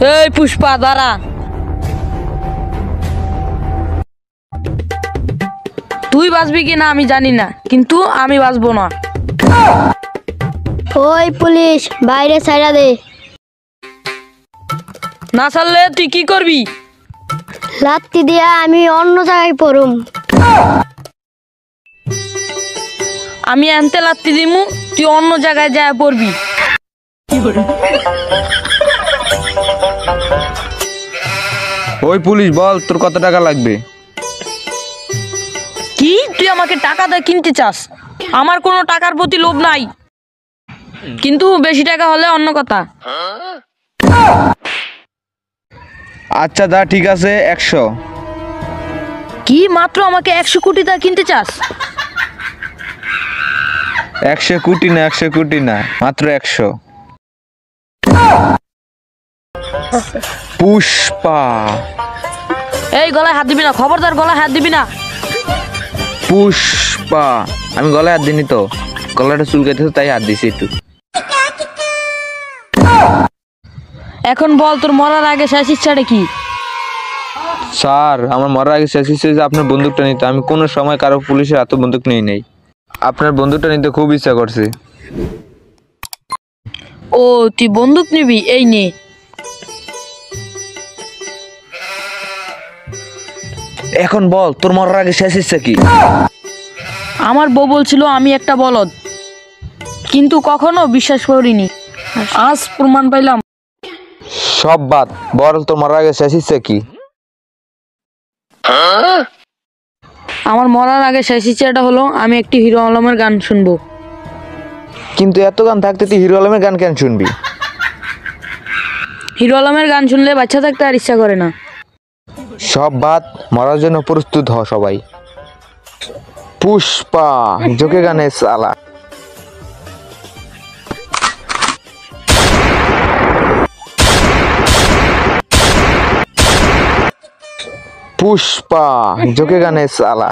এই পুষ্পা দাঁড়া। তুই বাঁচবি কিনা আমি জানি না, কিন্তু আমি বাঁচবো না। ওই পুলিশ, বাইরে ছাইড়া দে। না ছাড়লে তুই কি করবি? লাত্তি দিয়া আমি অন্য জায়গায় পড়ুম। আমি আনতে লাত্তি দিমু, তুই অন্য জায়গায় যায় পড়বি। ওই পুলিশ, বল তোর কত টাকা লাগবে? কি তুই আমাকে টাকা দিয়ে কিনতে চাস? আমার কোনো টাকার প্রতি লোভ নাই, কিন্তু বেশি টাকা হলে অন্য কথা। আচ্ছা দা, ঠিক আছে 100। কি মাত্র আমাকে 100 কোটি টাকা কিনতে চাস? 100 কোটি না, 100 কোটি না, মাত্র 100। পুষ্পা। এই গলায় হাত দিবি না, খবরদার গলায় হাত দিবি না। পুষ্পা। আমি গলায় হাত দিইনি তো, গলাটা চুলকাইতেছে তাই হাত দিছি একটু। এখন বল তোর মরার আগে শেষ ইচ্ছাটা কি? স্যার, আমার মরার আগে শেষ ইচ্ছে যে আপনার বন্দুকটা নিতে। আমি কোনো সময় কারো পুলিশের এত বন্দুক নিয়ে নেই। আপনার বন্দুকটা নিতে খুব ইচ্ছা করছে। ও তুই বন্দুক নিবি? এই নে। এখন বল তোর মরার আগে শেষ ইচ্ছা কি? আমার বউ বলছিল আমি একটা বলদ, কিন্তু কখনো বিশ্বাস করিনি। আজ প্রমাণ পাইলাম। সব বাদ, বল তোর মরার আগে শেষ ইচ্ছা কি? আমার মরার আগে শেষ ইচ্ছাটা হলো আমি একটি হিরো আলমের গান শুনবো। কিন্তু এত গান থাকতে তুই হিরো আলমের গান কেন শুনবি? হিরো আলমের গান শুনলে বাচ্চা থাকতে আর ইচ্ছা করে না। সব বাদ, মরার জন্য প্রস্তুত হ সবাই। পুষ্পা জোকে গানে সালা। পুষ্পা জোকে গানে সালা।